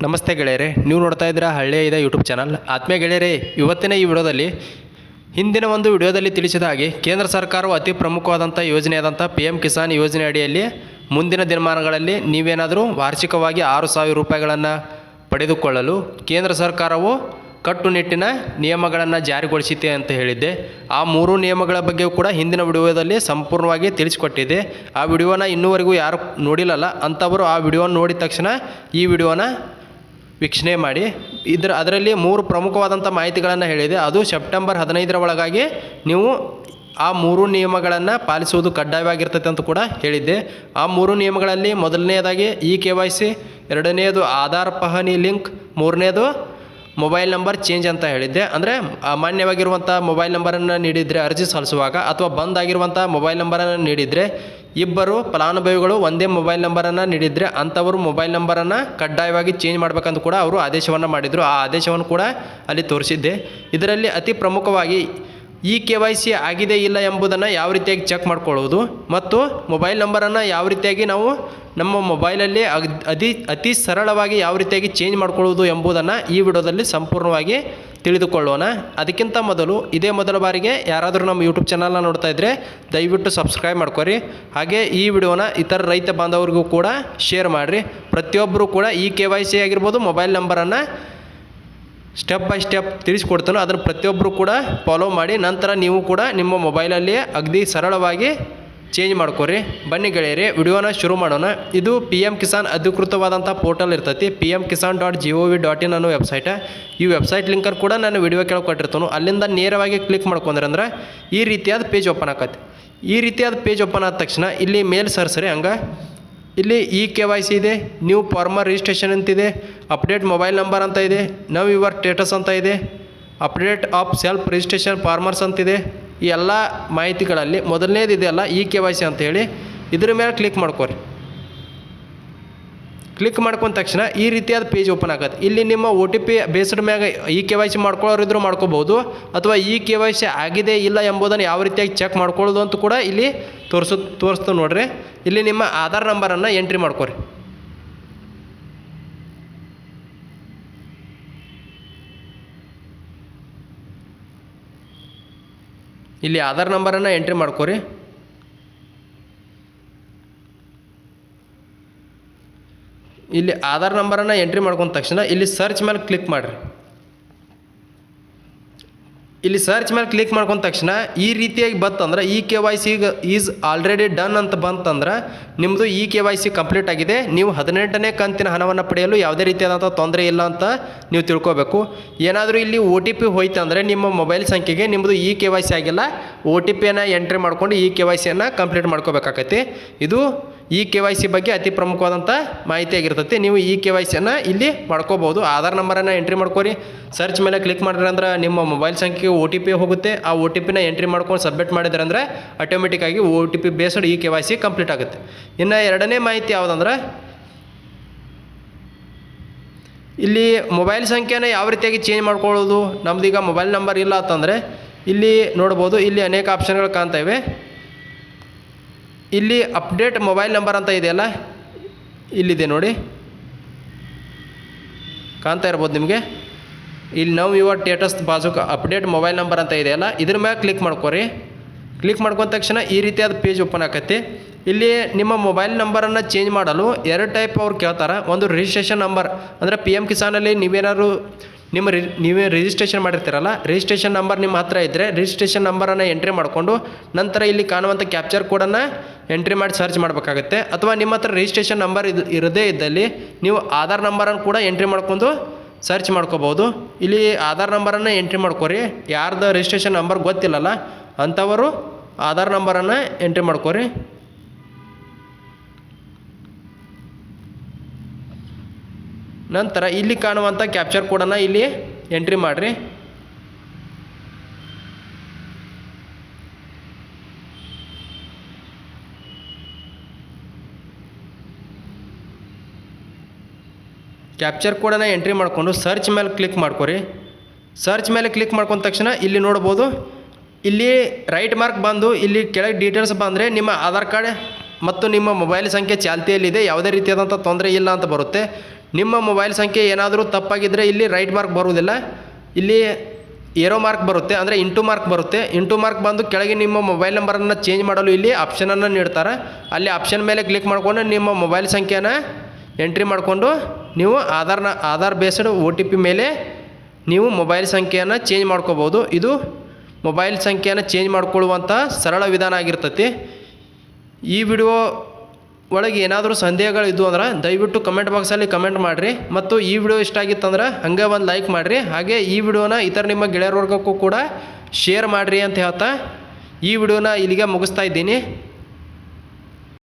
ನಮಸ್ತೆ ಗೆಳೆಯರೆ, ನೀವು ನೋಡ್ತಾ ಇದ್ದೀರಾ ಹಳ್ಳಿಯ ಇದೆ ಯೂಟ್ಯೂಬ್ ಚಾನಲ್. ಆತ್ಮೀಯ ಗೆಳೆಯರೆ, ಇವತ್ತಿನ ಈ ವಿಡಿಯೋದಲ್ಲಿ ಹಿಂದಿನ ಒಂದು ವಿಡಿಯೋದಲ್ಲಿ ತಿಳಿಸಿದ ಹಾಗೆ ಕೇಂದ್ರ ಸರ್ಕಾರವು ಅತಿ ಪ್ರಮುಖವಾದಂಥ ಯೋಜನೆಯಾದಂಥ PM ಕಿಸಾನ್ ಯೋಜನೆ ಅಡಿಯಲ್ಲಿ ಮುಂದಿನ ದಿನಮಾನಗಳಲ್ಲಿ ನೀವೇನಾದರೂ ವಾರ್ಷಿಕವಾಗಿ 6,000 ರೂಪಾಯಿಗಳನ್ನು ಪಡೆದುಕೊಳ್ಳಲು ಕೇಂದ್ರ ಸರ್ಕಾರವು ಕಟ್ಟುನಿಟ್ಟಿನ ನಿಯಮಗಳನ್ನು ಜಾರಿಗೊಳಿಸಿದೆ ಅಂತ ಹೇಳಿದ್ದೆ. ಆ 3 ನಿಯಮಗಳ ಬಗ್ಗೆ ಕೂಡ ಹಿಂದಿನ ವಿಡಿಯೋದಲ್ಲಿ ಸಂಪೂರ್ಣವಾಗಿ ತಿಳಿಸಿಕೊಟ್ಟಿದ್ದೆ. ಆ ವಿಡಿಯೋನ ಇನ್ನೂವರೆಗೂ ಯಾರು ನೋಡಿಲ್ಲಲ್ಲ ಅಂಥವರು ಆ ವಿಡಿಯೋನ ನೋಡಿದ ತಕ್ಷಣ ಈ ವಿಡಿಯೋನ ವೀಕ್ಷಣೆ ಮಾಡಿ. ಅದರಲ್ಲಿ 3 ಪ್ರಮುಖವಾದಂಥ ಮಾಹಿತಿಗಳನ್ನು ಹೇಳಿದೆ. ಅದು ಸೆಪ್ಟೆಂಬರ್ 15ರ ಒಳಗಾಗಿ ನೀವು ಆ 3 ನಿಯಮಗಳನ್ನು ಪಾಲಿಸುವುದು ಕಡ್ಡಾಯವಾಗಿರ್ತೈತೆ ಅಂತ ಕೂಡ ಹೇಳಿದ್ದೆ. ಆ 3 ನಿಯಮಗಳಲ್ಲಿ ಮೊದಲನೆಯದಾಗಿ KYC, ಎರಡನೆಯದು ಆಧಾರ್ ಪಹಣಿ ಲಿಂಕ್, ಮೂರನೇದು ಮೊಬೈಲ್ ನಂಬರ್ ಚೇಂಜ್ ಅಂತ ಹೇಳಿದ್ದೆ. ಅಂದರೆ ಅಮಾನ್ಯವಾಗಿರುವಂಥ ಮೊಬೈಲ್ ನಂಬರನ್ನು ನೀಡಿದರೆ ಅರ್ಜಿ ಸಲ್ಲಿಸುವಾಗ ಅಥವಾ ಬಂದ್ ಆಗಿರುವಂಥ ಮೊಬೈಲ್ ನಂಬರನ್ನು ನೀಡಿದರೆ, ಇಬ್ಬರು ಫಲಾನುಭವಿಗಳು ಒಂದೇ ಮೊಬೈಲ್ ನಂಬರನ್ನು ನೀಡಿದರೆ ಅಂಥವರು ಮೊಬೈಲ್ ನಂಬರನ್ನು ಕಡ್ಡಾಯವಾಗಿ ಚೇಂಜ್ ಮಾಡಬೇಕಂತ ಕೂಡ ಅವರು ಆದೇಶವನ್ನು ಮಾಡಿದರು. ಆ ಆದೇಶವನ್ನು ಕೂಡ ಅಲ್ಲಿ ತೋರಿಸಿದ್ದೆ. ಇದರಲ್ಲಿ ಅತಿ ಪ್ರಮುಖವಾಗಿ KYC ಆಗಿದೆ ಇಲ್ಲ ಎಂಬುದನ್ನು ಯಾವ ರೀತಿಯಾಗಿ ಚೆಕ್ ಮಾಡ್ಕೊಳ್ಳೋದು ಮತ್ತು ಮೊಬೈಲ್ ನಂಬರನ್ನು ಯಾವ ರೀತಿಯಾಗಿ ನಾವು ನಮ್ಮ ಮೊಬೈಲಲ್ಲಿ ಅತಿ ಸರಳವಾಗಿ ಯಾವ ರೀತಿಯಾಗಿ ಚೇಂಜ್ ಮಾಡ್ಕೊಳ್ಳೋದು ಎಂಬುದನ್ನು ಈ ವಿಡಿಯೋದಲ್ಲಿ ಸಂಪೂರ್ಣವಾಗಿ ತಿಳಿದುಕೊಳ್ಳೋಣ. ಅದಕ್ಕಿಂತ ಮೊದಲು ಇದೇ ಮೊದಲ ಬಾರಿಗೆ ಯಾರಾದರೂ ನಮ್ಮ ಯೂಟ್ಯೂಬ್ ಚಾನಲ್ನ ನೋಡ್ತಾ ಇದ್ದರೆ ದಯವಿಟ್ಟು ಸಬ್ಸ್ಕ್ರೈಬ್ ಮಾಡ್ಕೊರಿ. ಹಾಗೆ ಈ ವಿಡಿಯೋನ ಇತರ ರೈತ ಬಾಂಧವರಿಗೂ ಕೂಡ ಶೇರ್ ಮಾಡಿರಿ. ಪ್ರತಿಯೊಬ್ಬರು ಕೂಡ KYC ಆಗಿರ್ಬೋದು ಮೊಬೈಲ್ ನಂಬರನ್ನು ಸ್ಟೆಪ್ ಬೈ ಸ್ಟೆಪ್ ತಿಳಿಸ್ಕೊಡ್ತಾನೋ ಅದನ್ನು ಪ್ರತಿಯೊಬ್ಬರು ಕೂಡ ಫಾಲೋ ಮಾಡಿ ನಂತರ ನೀವು ಕೂಡ ನಿಮ್ಮ ಮೊಬೈಲಲ್ಲಿ ಅಗದಿ ಸರಳವಾಗಿ ಚೇಂಜ್ ಮಾಡ್ಕೊರಿ. ಬನ್ನಿ ಗೆಳೆಯರೆ, ವಿಡಿಯೋನ ಶುರು ಮಾಡೋಣ. ಇದು PM ಕಿಸಾನ್ ಅಧಿಕೃತವಾದಂಥ ಪೋರ್ಟಲ್ ಇರ್ತೈತಿ. pmkisan.gov.in ಅನ್ನೋ ವೆಬ್ಸೈಟ. ಈ ವೆಬ್ಸೈಟ್ ಲಿಂಕನ್ನು ಕೂಡ ನಾನು ವಿಡಿಯೋ ಕೆಳಗೆ ಕೊಟ್ಟಿರ್ತಾನು. ಅಲ್ಲಿಂದ ನೇರವಾಗಿ ಕ್ಲಿಕ್ ಮಾಡ್ಕೊಂಡ್ರೆ ಈ ರೀತಿಯಾದ ಪೇಜ್ ಓಪನ್ ಆಕತಿ. ಈ ರೀತಿಯಾದ ಪೇಜ್ ಓಪನ್ ಆದ ತಕ್ಷಣ ಇಲ್ಲಿ ಮೇಲ್ ಸರ್ಸರಿ ಹಂಗೆ ಇಲ್ಲಿ KYC ಇದೆ, ನ್ಯೂ ಫಾರ್ಮರ್ ರಿಜಿಸ್ಟ್ರೇಷನ್ ಅಂತಿದೆ, ಅಪ್ಡೇಟ್ ಮೊಬೈಲ್ ನಂಬರ್ ಅಂತ ಇದೆ, ನವ್ ಯುವರ್ ಸ್ಟೇಟಸ್ ಅಂತ ಇದೆ, update of self registration farmers ಅಂತಿದೆ. ಈ ಎಲ್ಲ ಮಾಹಿತಿಗಳಲ್ಲಿ ಮೊದಲನೇದು ಇದೆಯಲ್ಲ KYC ಅಂತ ಹೇಳಿ ಇದ್ರ ಮೇಲೆ ಕ್ಲಿಕ್ ಮಾಡ್ಕೊರಿ. ಕ್ಲಿಕ್ ಮಾಡ್ಕೊಂಡ ತಕ್ಷಣ ಈ ರೀತಿಯಾದ ಪೇಜ್ ಓಪನ್ ಆಗುತ್ತೆ. ಇಲ್ಲಿ ನಿಮ್ಮ OTP ಬೇಸ್ಡ್ ಮ್ಯಾಗ KYC ಮಾಡ್ಕೊಳ್ಳೋರಿದ್ರು ಮಾಡ್ಕೋಬೋದು ಅಥವಾ KYC ಆಗಿದೆ ಇಲ್ಲ ಎಂಬುದನ್ನು ಯಾವ ರೀತಿಯಾಗಿ ಚೆಕ್ ಮಾಡ್ಕೊಳ್ಳೋದು ಅಂತ ಕೂಡ ಇಲ್ಲಿ ತೋರಿಸ್ತು ನೋಡ್ರಿ. ಇಲ್ಲಿ ನಿಮ್ಮ ಆಧಾರ್ ನಂಬರನ್ನು ಎಂಟ್ರಿ ಮಾಡ್ಕೊರಿ. ಇಲ್ಲಿ ಆಧಾರ್ ನಂಬರನ್ನು ಎಂಟ್ರಿ ಮಾಡ್ಕೊರಿ. ಇಲ್ಲಿ ಆಧಾರ್ ನಂಬರನ್ನು ಎಂಟ್ರಿ ಮಾಡ್ಕೊಂಡ ತಕ್ಷಣ ಇಲ್ಲಿ ಸರ್ಚ್ ಮೇಲೆ ಕ್ಲಿಕ್ ಮಾಡಿರಿ. ಇಲ್ಲಿ ಸರ್ಚ್ ಮೇಲೆ ಕ್ಲಿಕ್ ಮಾಡ್ಕೊಂಡ ತಕ್ಷಣ ಈ ರೀತಿಯಾಗಿ ಬಂತಂದ್ರೆ KYC ಈಸ್ ಆಲ್ರೆಡಿ ಡನ್ ಅಂತ ಬಂತಂದ್ರೆ ನಿಮ್ಮದು KYC ಕಂಪ್ಲೀಟ್ ಆಗಿದೆ. ನೀವು 18ನೇ ಕಂತಿನ ಹಣವನ್ನು ಪಡೆಯಲು ಯಾವುದೇ ರೀತಿಯಾದಂಥ ತೊಂದರೆ ಇಲ್ಲ ಅಂತ ನೀವು ತಿಳ್ಕೊಬೇಕು. ಏನಾದರೂ ಇಲ್ಲಿ OTP ಹೋಯ್ತಂದರೆ ನಿಮ್ಮ ಮೊಬೈಲ್ ಸಂಖ್ಯೆಗೆ ನಿಮ್ಮದು KYC ಆಗಿಲ್ಲ, OTPಯನ್ನು ಎಂಟ್ರಿ ಮಾಡ್ಕೊಂಡು KYCಯನ್ನು ಕಂಪ್ಲೀಟ್ ಮಾಡ್ಕೋಬೇಕಾಗತ್ತೆ. ಇದು KYC ಬಗ್ಗೆ ಅತಿ ಪ್ರಮುಖವಾದಂಥ ಮಾಹಿತಿ ಆಗಿರ್ತೈತಿ. ನೀವು KYCಯನ್ನು ಇಲ್ಲಿ ಮಾಡ್ಕೋಬೋದು. ಆಧಾರ್ ನಂಬರನ್ನು ಎಂಟ್ರಿ ಮಾಡ್ಕೊರಿ. ಸರ್ಚ್ ಮೇಲೆ ಕ್ಲಿಕ್ ಮಾಡಿದ್ರೆ ಅಂದ್ರೆ ನಿಮ್ಮ ಮೊಬೈಲ್ ಸಂಖ್ಯೆಗೆ OTP ಹೋಗುತ್ತೆ. ಆ OTPನ ಎಂಟ್ರಿ ಮಾಡ್ಕೊಂಡು ಸಬ್ಮಿಟ್ ಮಾಡಿದ್ರೆ ಅಂದರೆ ಆಟೋಮೆಟಿಕ್ಕಾಗಿ OTP ಬೇಸ್ಡ್ KYC ಕಂಪ್ಲೀಟ್ ಆಗುತ್ತೆ. ಇನ್ನು ಎರಡನೇ ಮಾಹಿತಿ ಯಾವುದಂದ್ರೆ ಇಲ್ಲಿ ಮೊಬೈಲ್ ಸಂಖ್ಯೆನ ಯಾವ ರೀತಿಯಾಗಿ ಚೇಂಜ್ ಮಾಡ್ಕೊಳ್ಳೋದು. ನಮ್ದೀಗ ಮೊಬೈಲ್ ನಂಬರ್ ಇಲ್ಲ ಅಂತಂದರೆ ಇಲ್ಲಿ ನೋಡ್ಬೋದು. ಇಲ್ಲಿ ಅನೇಕ ಆಪ್ಷನ್ಗಳು ಕಾಣ್ತಾ ಇವೆ. ಇಲ್ಲಿ ಅಪ್ಡೇಟ್ ಮೊಬೈಲ್ ನಂಬರ್ ಅಂತ ಇದೆಯಲ್ಲ, ಇಲ್ಲಿದೆ ನೋಡಿ, ಕಾಣ್ತಾ ಇರ್ಬೋದು ನಿಮಗೆ. ಇಲ್ಲಿ ನವ್ ಯುವರ್ ಸ್ಟೇಟಸ್ ಬಾಜುಕ ಅಪ್ಡೇಟ್ ಮೊಬೈಲ್ ನಂಬರ್ ಅಂತ ಇದೆಯಲ್ಲ, ಇದ್ರ ಮೇಲೆ ಕ್ಲಿಕ್ ಮಾಡ್ಕೊರಿ. ಕ್ಲಿಕ್ ಮಾಡ್ಕೊಂಡ ತಕ್ಷಣ ಈ ರೀತಿಯಾದ ಪೇಜ್ ಓಪನ್ ಆಕೈತಿ. ಇಲ್ಲಿ ನಿಮ್ಮ ಮೊಬೈಲ್ ನಂಬರನ್ನು ಚೇಂಜ್ ಮಾಡಲು 2 ಟೈಪ್ ಅವ್ರು ಕೇಳ್ತಾರೆ. ಒಂದು ರಿಜಿಸ್ಟ್ರೇಷನ್ ನಂಬರ್ ಅಂದರೆ PM ಕಿಸಾನಲ್ಲಿ ನೀವೇನಾದ್ರು ನೀವೇ ರಿಜಿಸ್ಟ್ರೇಷನ್ ಮಾಡಿರ್ತೀರಲ್ಲ, ರಿಜಿಸ್ಟ್ರೇಷನ್ ನಂಬರ್ ನಿಮ್ಮ ಹತ್ರ ಇದ್ದರೆ ರಿಜಿಸ್ಟ್ರೇಷನ್ ನಂಬರನ್ನು ಎಂಟ್ರಿ ಮಾಡಿಕೊಂಡು ನಂತರ ಇಲ್ಲಿ ಕಾಣುವಂಥ ಕ್ಯಾಪ್ಚರ್ ಕೋಡನ್ನು ಎಂಟ್ರಿ ಮಾಡಿ ಸರ್ಚ್ ಮಾಡಬೇಕಾಗುತ್ತೆ. ಅಥವಾ ನಿಮ್ಮ ಹತ್ರ ರಿಜಿಸ್ಟ್ರೇಷನ್ ನಂಬರ್ ಇರದೇ ಇದ್ದಲ್ಲಿ ನೀವು ಆಧಾರ್ ನಂಬರನ್ನು ಕೂಡ ಎಂಟ್ರಿ ಮಾಡ್ಕೊಂಡು ಸರ್ಚ್ ಮಾಡ್ಕೋಬೋದು. ಇಲ್ಲಿ ಆಧಾರ್ ನಂಬರನ್ನು ಎಂಟ್ರಿ ಮಾಡ್ಕೊರಿ. ಯಾರ್ದು ರಿಜಿಸ್ಟ್ರೇಷನ್ ನಂಬರ್ ಗೊತ್ತಿಲ್ಲಲ್ಲ ಅಂಥವರು ಆಧಾರ್ ನಂಬರನ್ನು ಎಂಟ್ರಿ ಮಾಡ್ಕೊರಿ. ನಂತರ ಇಲ್ಲಿ ಕಾಣುವಂಥ ಕ್ಯಾಪ್ಚರ್ ಕೋಡನ್ನು ಇಲ್ಲಿ ಎಂಟ್ರಿ ಮಾಡಿರಿ. ಕ್ಯಾಪ್ಚರ್ ಕೋಡನ್ನು ಎಂಟ್ರಿ ಮಾಡಿಕೊಂಡು ಸರ್ಚ್ ಮೇಲೆ ಕ್ಲಿಕ್ ಮಾಡ್ಕೊರಿ. ಸರ್ಚ್ ಮೇಲೆ ಕ್ಲಿಕ್ ಮಾಡ್ಕೊಂಡ ತಕ್ಷಣ ಇಲ್ಲಿ ನೋಡ್ಬೋದು, ಇಲ್ಲಿ ರೈಟ್ ಮಾರ್ಕ್ ಬಂದು ಇಲ್ಲಿ ಕೆಳಗೆ ಡೀಟೇಲ್ಸ್ ಬಂದರೆ ನಿಮ್ಮ ಆಧಾರ್ ಕಾರ್ಡ್ ಮತ್ತು ನಿಮ್ಮ ಮೊಬೈಲ್ ಸಂಖ್ಯೆ ಚಾಲ್ತಿಯಲ್ಲಿದೆ, ಯಾವುದೇ ರೀತಿಯಾದಂಥ ತೊಂದರೆ ಇಲ್ಲ ಅಂತ ಬರುತ್ತೆ. ನಿಮ್ಮ ಮೊಬೈಲ್ ಸಂಖ್ಯೆ ಏನಾದರೂ ತಪ್ಪಾಗಿದ್ದರೆ ಇಲ್ಲಿ ರೈಟ್ ಮಾರ್ಕ್ ಬರುವುದಿಲ್ಲ, ಇಲ್ಲಿ ಏರೋ ಮಾರ್ಕ್ ಬರುತ್ತೆ, ಅಂದರೆ ಇಂಟು ಮಾರ್ಕ್ ಬರುತ್ತೆ. ಇಂಟು ಮಾರ್ಕ್ ಬಂದು ಕೆಳಗೆ ನಿಮ್ಮ ಮೊಬೈಲ್ ನಂಬರನ್ನು ಚೇಂಜ್ ಮಾಡಲು ಇಲ್ಲಿ ಆಪ್ಷನನ್ನು ನೀಡ್ತಾರೆ. ಅಲ್ಲಿ ಆಪ್ಷನ್ ಮೇಲೆ ಕ್ಲಿಕ್ ಮಾಡಿಕೊಂಡು ನಿಮ್ಮ ಮೊಬೈಲ್ ಸಂಖ್ಯೆನ ಎಂಟ್ರಿ ಮಾಡಿಕೊಂಡು ನೀವು ಆಧಾರ್ ಬೇಸ್ಡ್ OTP ಮೇಲೆ ನೀವು ಮೊಬೈಲ್ ಸಂಖ್ಯೆಯನ್ನು ಚೇಂಜ್ ಮಾಡ್ಕೋಬೋದು. ಇದು ಮೊಬೈಲ್ ಸಂಖ್ಯೆಯನ್ನು ಚೇಂಜ್ ಮಾಡ್ಕೊಳ್ಳುವಂಥ ಸರಳ ವಿಧಾನ ಆಗಿರ್ತೈತಿ. ಈ ವಿಡಿಯೋ ಒಳಗೆ ಏನಾದರೂ ಸಂದೇಹಗಳಿದ್ದು ಅಂದ್ರೆ ದಯವಿಟ್ಟು ಕಮೆಂಟ್ ಬಾಕ್ಸಲ್ಲಿ ಕಮೆಂಟ್ ಮಾಡಿರಿ. ಮತ್ತು ಈ ವಿಡಿಯೋ ಇಷ್ಟ ಆಗಿತ್ತಂದ್ರೆ ಹಂಗೆ ಒಂದು ಲೈಕ್ ಮಾಡಿರಿ. ಹಾಗೆ ಈ ವಿಡಿಯೋನ ಇತರ ನಿಮ್ಮ ಗೆಳೆಯರ ವರ್ಗಕ್ಕೂ ಕೂಡ ಶೇರ್ ಮಾಡಿರಿ ಅಂತ ಹೇಳ್ತಾ ಈ ವಿಡಿಯೋನ ಇಲ್ಲಿಗೆ ಮುಗಿಸ್ತಾ ಇದ್ದೀನಿ.